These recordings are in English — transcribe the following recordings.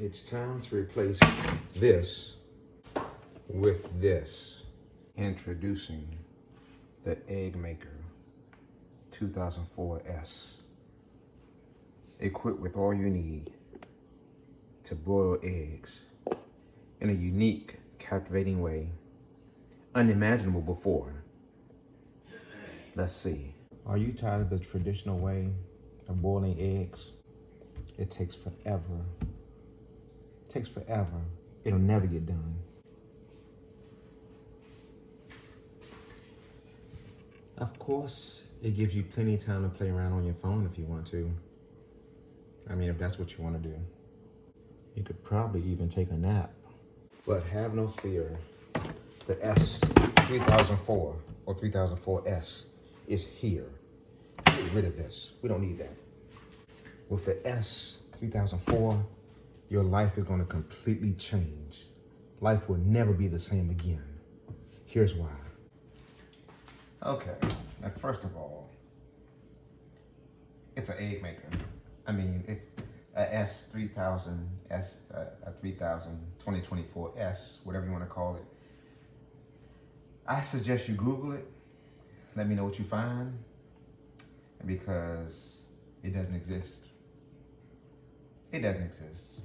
It's time to replace this with this. Introducing the Egg Maker 2004 S. Equipped with all you need to boil eggs in a unique, captivating way, unimaginable before. Let's see. Are you tired of the traditional way of boiling eggs? It takes forever. It takes forever. It'll never get done. Of course, it gives you plenty of time to play around on your phone if you want to. I mean, if that's what you want to do. You could probably even take a nap. But have no fear. The S3004 or 3004S is here. Get rid of this. We don't need that. With the S3004, your life is going to completely change. Life will never be the same again. Here's why. Okay, now first of all, it's an egg maker. I mean, it's a S3000, a 3000, 2024S, whatever you want to call it. I suggest you Google it. Let me know what you find, because it doesn't exist. It doesn't exist.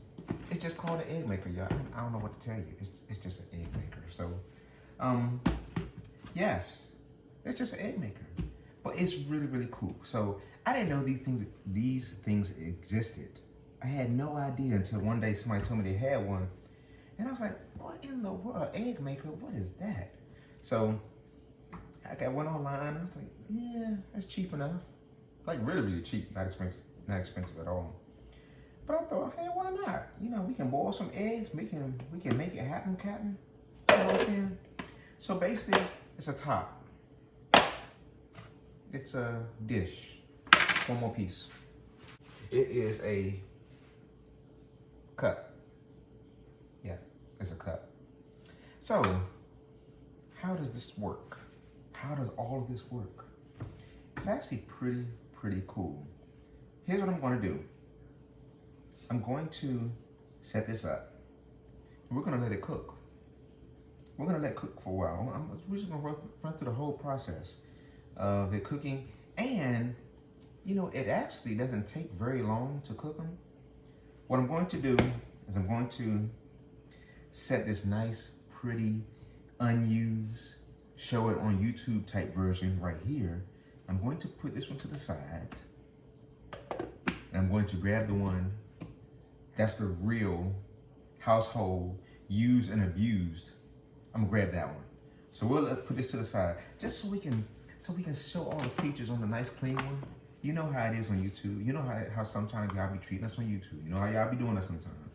It's just called an egg maker, y'all. I don't know what to tell you. It's just an egg maker. So, yes. It's just an egg maker, but it's really, really cool. So I didn't know these things existed. I had no idea until one day somebody told me they had one. And I was like, what in the world, egg maker, what is that? So I went online, I was like, yeah, that's cheap enough. Like really, really cheap, not expensive at all. But I thought, hey, why not? You know, we can boil some eggs, we can make it happen, Captain. You know what I'm saying? So basically, it's a top. It's a dish. One more piece. It is a cup. Yeah, it's a cup. So, how does this work? How does all of this work? It's actually pretty cool. Here's what I'm going to do. I'm going to set this up. We're going to let it cook. We're going to let it cook for a while. We're just going to run through the whole process of it cooking. And, you know, it actually doesn't take very long to cook them. What I'm going to do is I'm going to set this nice, pretty, unused, show it on YouTube type version right here. I'm going to put this one to the side. And I'm going to grab the one that's the real household used and abused. I'm gonna grab that one. So we'll put this to the side just so we can show all the features on the nice clean one. You know how it is on YouTube. You know how sometimes y'all be treating us on YouTube. You know how y'all be doing us sometimes.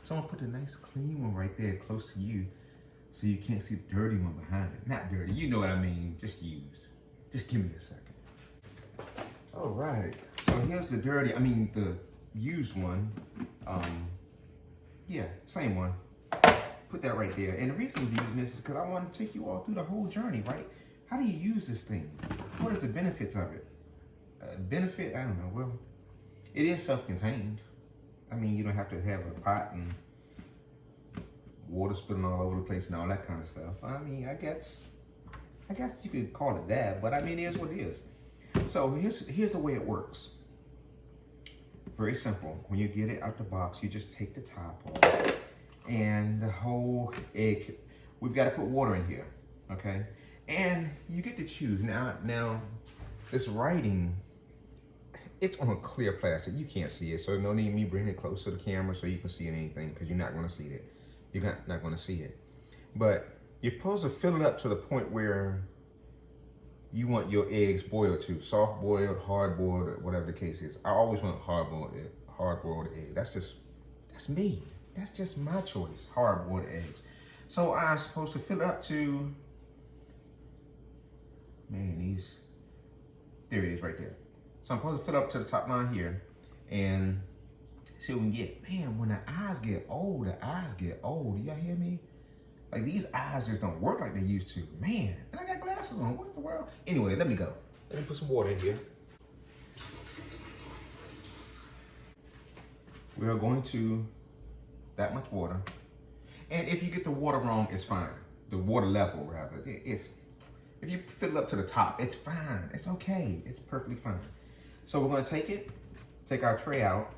So I'm gonna put the nice clean one right there close to you so you can't see the dirty one behind it. Not dirty, you know what I mean, just used. Just give me a second. All right, so here's the the used one. Yeah, same one. Put that right there. And the reason I'm using this is because I want to take you all through the whole journey, right? How do you use this thing? What is the benefits of it? Benefit, I don't know. Well, it is self-contained. I mean, you don't have to have a pot and water spilling all over the place and all that kind of stuff. I mean, I guess you could call it that, but I mean, it is what it is. So here's the way it works. Very simple. When you get it out the box, you just take the top off and the whole egg. We've got to put water in here, okay? And you get to choose. Now, this writing, it's on a clear plastic. You can't see it, so no need me bringing it close to the camera so you can see anything, because you're not going to see it. You're not going to see it. But you're supposed to fill it up to the point where you want your eggs boiled to. Soft boiled, hard boiled, whatever the case is. I always want hard boiled egg. That's me. That's just my choice, hard boiled eggs. So I'm supposed to fill it up to, man, there it is right there. So I'm supposed to fill up to the top line here and see what we can get. Man, when the eyes get old, Do y'all hear me? Like, these eyes just don't work like they used to. Man, and I got glasses on. What in the world? Anyway, let me go. Let me put some water in here. We are going to that much water. And if you get the water wrong, it's fine. The water level, rather. It's if you fill it up to the top, it's fine. It's okay. It's perfectly fine. So we're gonna take our tray out.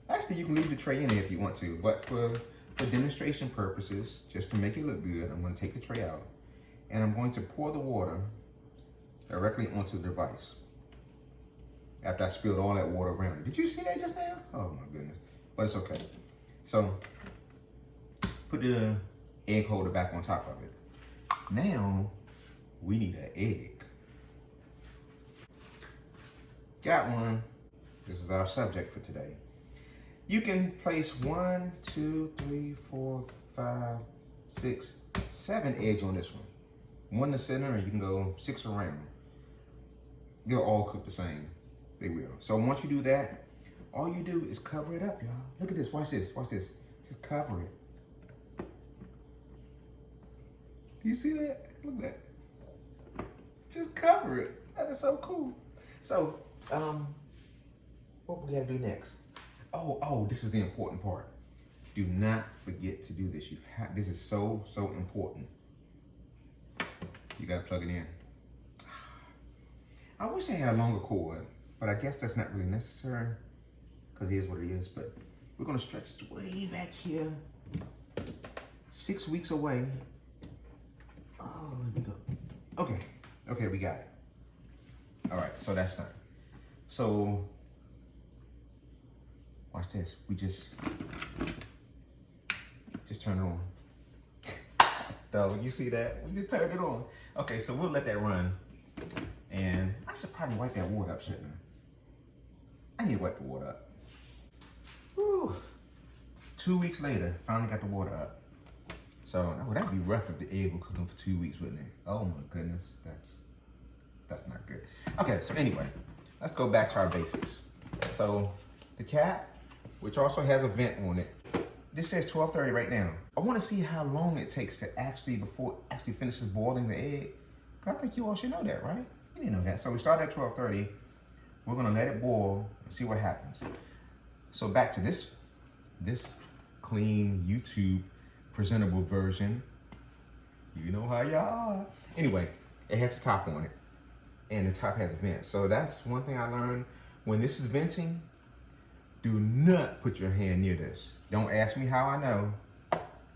Actually, you can leave the tray in there if you want to, but for demonstration purposes, just to make it look good, I'm gonna take the tray out and I'm going to pour the water directly onto the device after I spilled all that water around it. Did you see that just now? Oh my goodness, but it's okay. So put the egg holder back on top of it. Now we need an egg. Got one. This is our subject for today. You can place 1, 2, 3, 4, 5, 6, 7 eggs on this one. One in the center, and you can go 6 around. They'll all cook the same. They will. So once you do that, all you do is cover it up, y'all. Look at this. Watch this. Watch this. Just cover it. You see that? Look at that. Just cover it. That is so cool. So, what we gotta do next? Oh, this is the important part. Do not forget to do this. This is so important. You gotta plug it in. I wish I had a longer cord, but I guess that's not really necessary because it is what it is. But we're gonna stretch it way back here, 6 weeks away. Oh, here we go. Okay, we got it. All right, so that's done. So watch this. We just turn it on. Dog, you see that? We just turned it on. Okay, so we'll let that run. And I should probably wipe that water up, shouldn't I? I need to wipe the water up. Whew. 2 weeks later, finally got the water up. So that'd be rough if the egg would cook them for 2 weeks, wouldn't it? Oh my goodness, that's not good. Okay, so anyway, let's go back to our basics. So the cap, which also has a vent on it, this says 12:30 right now. I want to see how long it takes to before it actually finishes boiling the egg. I think you all should know that, right? You didn't know that. So we start at 12:30. We're gonna let it boil and see what happens. So back to this clean YouTube presentable version. You know how y'all are. Anyway, it has a top on it, and the top has a vent. So that's one thing I learned. When this is venting, do not put your hand near this. Don't ask me how I know.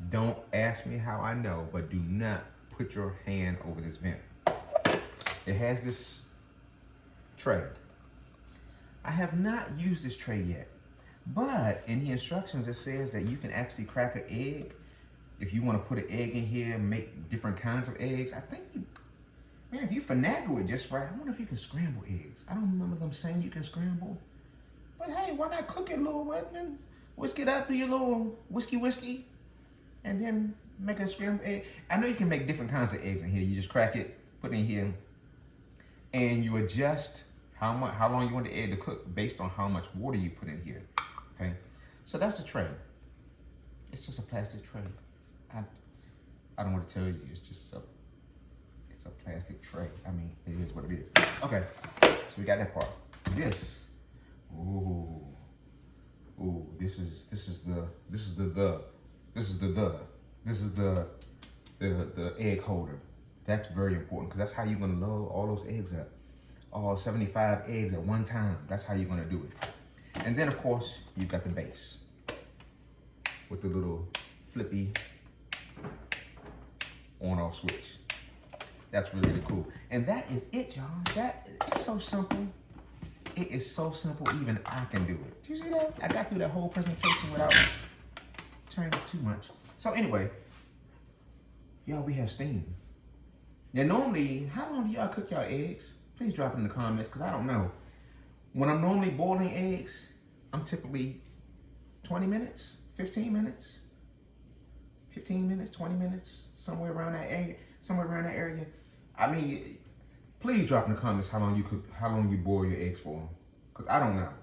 Don't ask me how I know, but do not put your hand over this vent. It has this tray. I have not used this tray yet, but in the instructions it says that you can actually crack an egg. If you want to put an egg in here, make different kinds of eggs. I think if you finagle it just right, I wonder if you can scramble eggs. I don't remember them saying you can scramble. But hey, why not cook it a little bit and whisk it up, do your little whiskey, and then make a scrambled egg. I know you can make different kinds of eggs in here. You just crack it, put it in here, and you adjust how long you want the egg to cook based on how much water you put in here. Okay, so that's the tray. It's just a plastic tray. I don't want to tell you. It's a plastic tray. I mean, it is what it is. Okay, so we got that part. This. Ooh, this is the egg holder. That's very important because that's how you're gonna load all those eggs up. All 75 eggs at one time. That's how you're gonna do it. And then of course, you've got the base with the little flippy on-off switch. That's really, really cool. And that is it, y'all. It's so simple. It is so simple, even I can do it. Do you see that? I got through that whole presentation without turning up too much. So anyway, y'all, we have steam. Now normally, how long do y'all cook y'all eggs? Please drop it in the comments, because I don't know. When I'm normally boiling eggs, I'm typically 20 minutes, 15 minutes, 15 minutes, 20 minutes, somewhere around that area. I mean, please drop in the comments how long you boil your eggs for, because I don't know.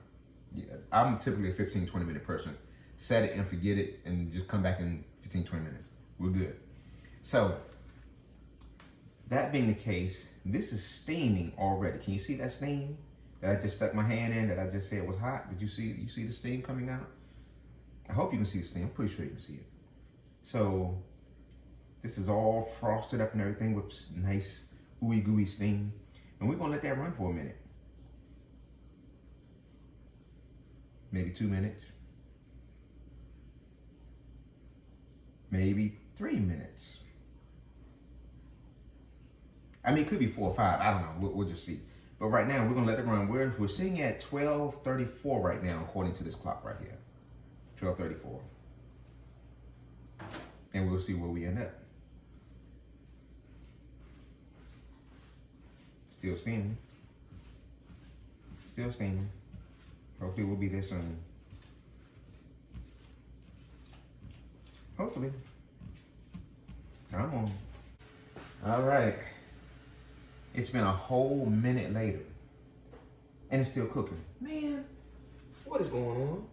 Yeah, I'm typically a 15, 20 minute person. Set it and forget it and just come back in 15, 20 minutes. We're good. So, that being the case, this is steaming already. Can you see that steam that I just stuck my hand in that I just said was hot? Did you see the steam coming out? I hope you can see the steam. I'm pretty sure you can see it. So this is all frosted up and everything with nice ooey gooey steam. And we're gonna let that run for a minute. Maybe 2 minutes. Maybe 3 minutes. I mean, it could be 4 or 5. I don't know. We'll just see. But right now, we're gonna let it run. We're sitting at 12:34 right now, according to this clock right here. 12:34. And we'll see where we end up. Still steaming. Still steaming. Hopefully we'll be there soon. Hopefully. Come on. All right. It's been a whole minute later. And it's still cooking. Man, what is going on?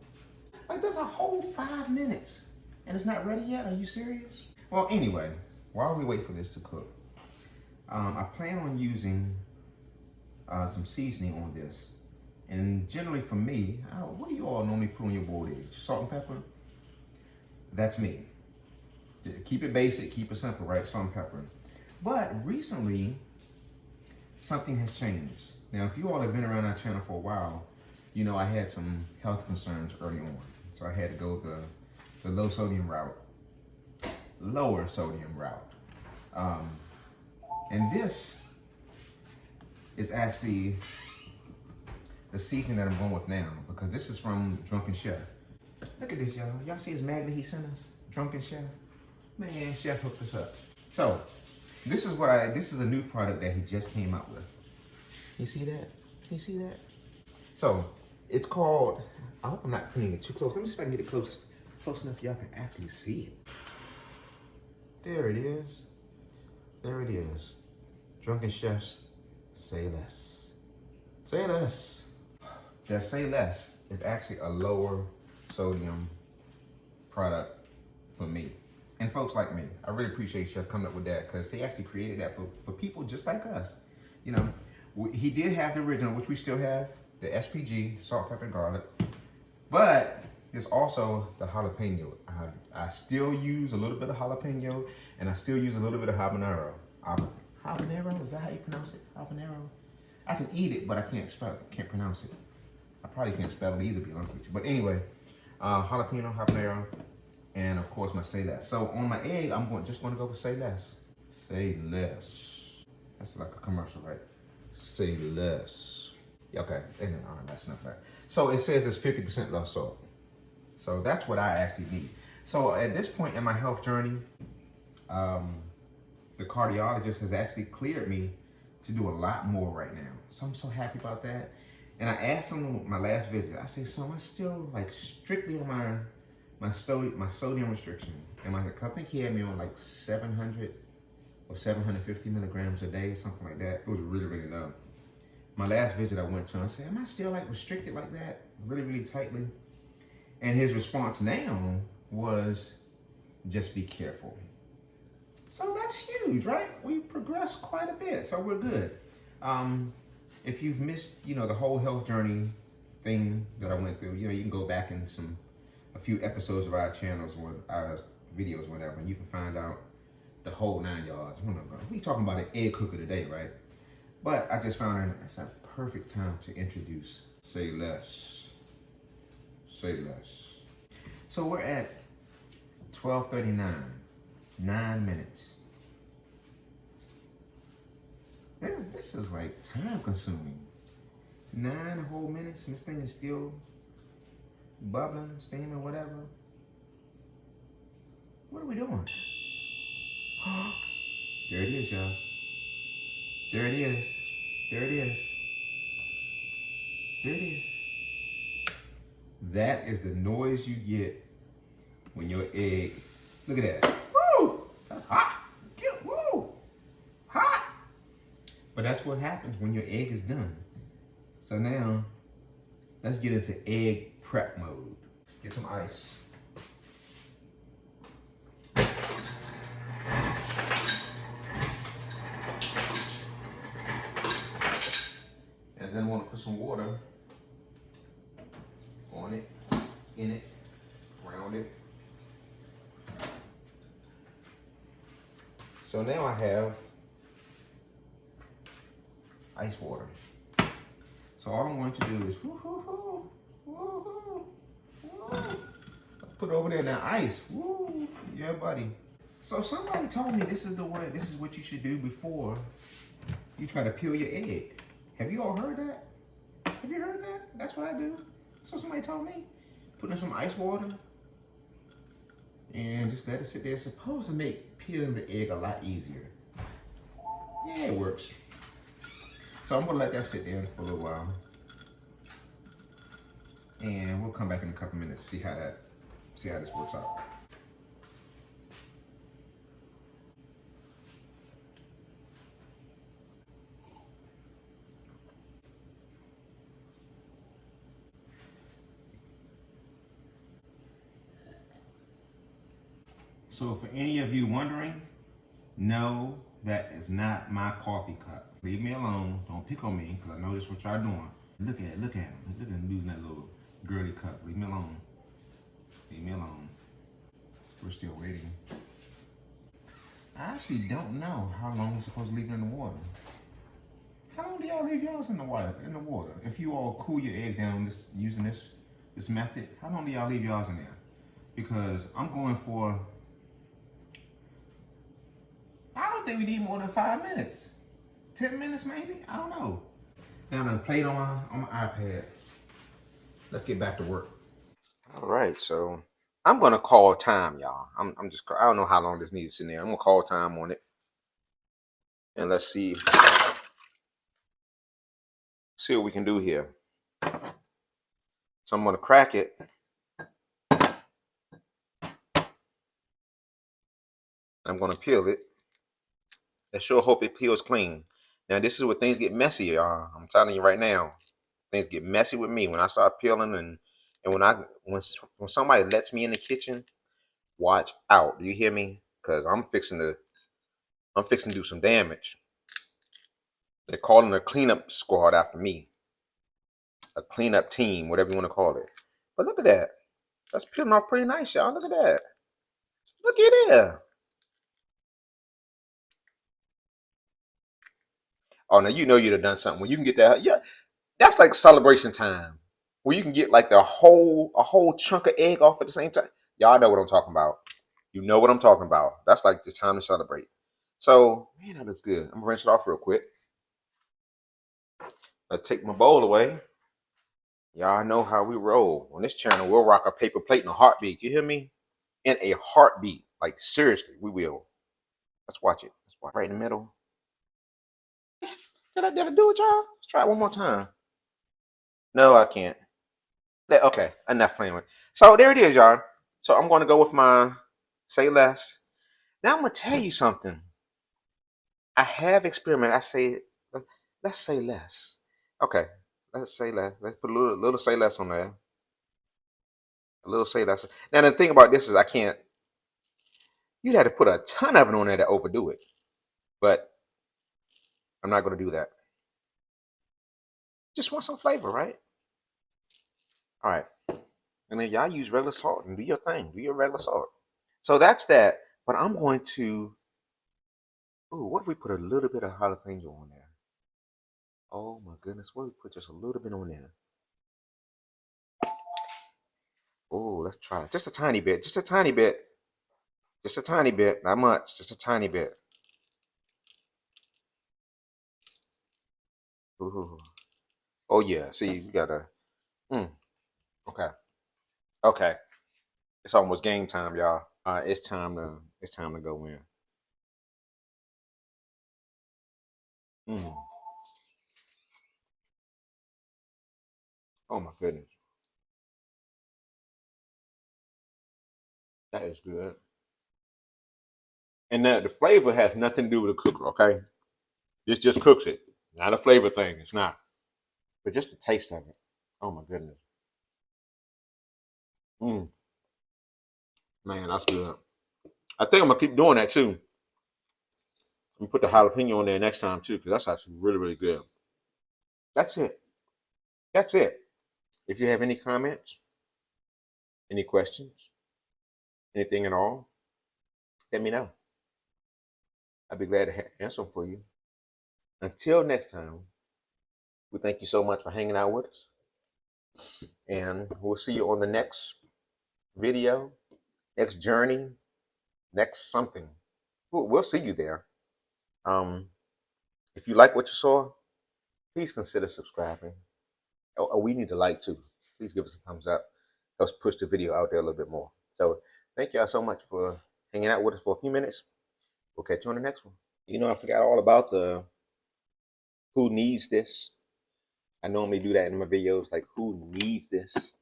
Like, there's a whole 5 minutes. And it's not ready yet? Are you serious? Well, anyway, while we wait for this to cook, I plan on using some seasoning on this. And generally for me, what do you all normally put on your boiled eggs? Just salt and pepper? That's me. Keep it basic, keep it simple, right? Salt and pepper. But recently, something has changed. Now, if you all have been around our channel for a while, you know I had some health concerns early on. So I had to go the low sodium route, lower sodium route. And this is actually the seasoning that I'm going with now, because this is from Drunken Chef. Look at this, y'all. Y'all see his magnet he sent us? Drunken Chef. Man, Chef hooked us up. So, this is a new product that he just came out with. You see that? Can you see that? So, it's called, I hope I'm not putting it too close. Let me see if I can get it close enough y'all can actually see it. There it is. There it is. Drunken Chef's Say Less. Say Less. That Say Less is actually a lower sodium product for me. And folks like me. I really appreciate Chef coming up with that, because he actually created that for people just like us. You know, he did have the original, which we still have, the SPG, salt, pepper, and garlic. But there's also the jalapeno. I still use a little bit of jalapeno, and I still use a little bit of habanero. Habanero, is that how you pronounce it? Habanero? I can eat it, but I can't spell it, can't pronounce it. I probably can't spell it either, to be honest with you. But anyway, jalapeno, habanero, and of course my Say Less. So on my egg, I'm just gonna go for Say Less. Say Less. That's like a commercial, right? Say Less. Okay, and all right, that's enough of that. So it says it's 50% less salt. So that's what I actually need. So at this point in my health journey, the cardiologist has actually cleared me to do a lot more right now. So I'm so happy about that. And I asked him my last visit, I said, so am I still like strictly on my sodium restriction? And I think he had me on like 700 or 750 milligrams a day, something like that. It was really, really low. My last visit I went to, I said, am I still like restricted like that? Really, really tightly? And his response now was, just be careful. So that's huge, right? We've progressed quite a bit, so we're good. If you've missed, the whole health journey thing that I went through, you can go back in a few episodes of our channels or our videos, whatever, and you can find out the whole 9 yards. We're talking about an egg cooker today, right? But I just found out it's a perfect time to introduce Say Less. Say Less. So we're at 12:39, 9 minutes. Man, this is like time consuming. 9 whole minutes and this thing is still bubbling, steaming, whatever. What are we doing? There it is, y'all. There it is. There it is. There it is. That is the noise you get when your egg, look at that. Woo! That's hot. Woo! Hot! But that's what happens when your egg is done. So now, let's get into egg prep mode. Get some ice. And then I want to put some water on it, in it, around So now I have ice water. So all I'm going to do is put it over there in that ice. Woo, yeah, buddy. So somebody told me this is the way. This is what you should do before you try to peel your egg. Have you all heard that? Have you heard that? That's what I do. That's what somebody told me. Put in some ice water and just let it sit there. It's supposed to make peeling the egg a lot easier. Yeah, it works. So I'm gonna let that sit there for a little while. And we'll come back in a couple minutes, see how this works out. So for any of you wondering, no, that is not my coffee cup. Leave me alone. Don't pick on me, because I know this is what y'all doing. Look at him. Look at him using that little girly cup. Leave me alone. Leave me alone. We're still waiting. I actually don't know how long we're supposed to leave it in the water. How long do y'all leave y'all's in the water? If you all cool your eggs down using this method, how long do y'all leave y'all's in there? Because I'm going for, I don't think we need more than 5 minutes. 10 minutes maybe? I don't know. Now I'm gonna play it on my iPad. Let's get back to work. All right, so I'm gonna call time, y'all. I don't know how long this needs to sit there. I'm gonna call time on it. And let's see what we can do here. So I'm gonna crack it. I'm gonna peel it. I sure hope it peels clean. Now this is where things get messy, y'all. I'm telling you right now. Things get messy with me when I start peeling and when somebody lets me in the kitchen, watch out. Do you hear me? Because I'm fixing to do some damage. They're calling a cleanup squad after me. A cleanup team, whatever you want to call it. But look at that. That's peeling off pretty nice, y'all. Look at that. Look at it. Oh, now you know you'd have done something. When you can get that, yeah, that's like celebration time. Where you can get like a whole chunk of egg off at the same time. Y'all know what I'm talking about. You know what I'm talking about. That's like the time to celebrate. So, man, that looks good. I'm gonna rinse it off real quick. I'll take my bowl away. Y'all know how we roll. On this channel, we'll rock a paper plate in a heartbeat. You hear me? In a heartbeat. Like, seriously, we will. Let's watch it. Let's watch right in the middle. Did I do it, y'all? Let's try it one more time. No, I can't. Okay, enough playing with it. So there it is, y'all. So I'm going to go with my say less. Now I'm going to tell you something. I have experimented. Let's say less. Okay, let's say less. Let's put a little say less on there. A little say less. Now the thing about this is I can't. You'd have to put a ton of it on there to overdo it. But I'm not going to do that. Just want some flavor, right? All right. And then y'all use regular salt and do your thing. Do your regular salt. So that's that. But I'm going to. Ooh, what if we put a little bit of jalapeno on there? Oh my goodness. What if we put just a little bit on there? Oh, let's try it. Just a tiny bit. Just a tiny bit. Just a tiny bit. Not much. Just a tiny bit. Ooh. Oh yeah. See, you gotta. Okay. Okay. It's almost game time, y'all. It's time to go in. Mm. Oh my goodness. That is good. And the flavor has nothing to do with the cooker, okay? This just cooks it. Not a flavor thing. It's not. But just the taste of it. Oh my goodness. Mm. Man, that's good. I think I'm gonna keep doing that too. I'm gonna put the jalapeno on there next time too, because that's actually really, really good. That's it. That's it. If you have any comments, any questions, anything at all, let me know. I'd be glad to answer them for you. Until next time, we thank you so much for hanging out with us. And we'll see you on the next video, next journey, next something. We'll see you there. If you like what you saw, please consider subscribing. Oh, we need a like too. Please give us a thumbs up. Helps push the video out there a little bit more. So thank y'all so much for hanging out with us for a few minutes. We'll catch you on the next one. You know, I forgot all about the who needs this. I normally do that in my videos, like who needs this?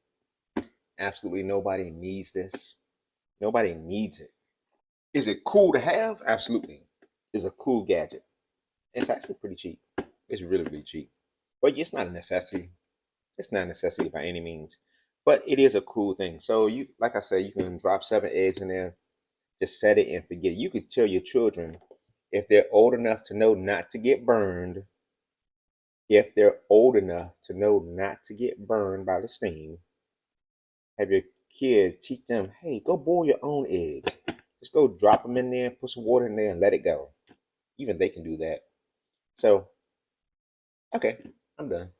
Absolutely nobody needs this. Nobody needs it. Is it cool to have? Absolutely. It's a cool gadget. It's actually pretty cheap. It's really, really cheap. But it's not a necessity. It's not a necessity by any means. But it is a cool thing. So you, like I said, you can drop 7 eggs in there, just set it and forget it. You could tell your children, if they're old enough to know not to get burned, if they're old enough to know not to get burned by the steam, have your kids teach them, hey, go boil your own eggs. Just go drop them in there, put some water in there, and let it go. Even they can do that. So, okay, I'm done.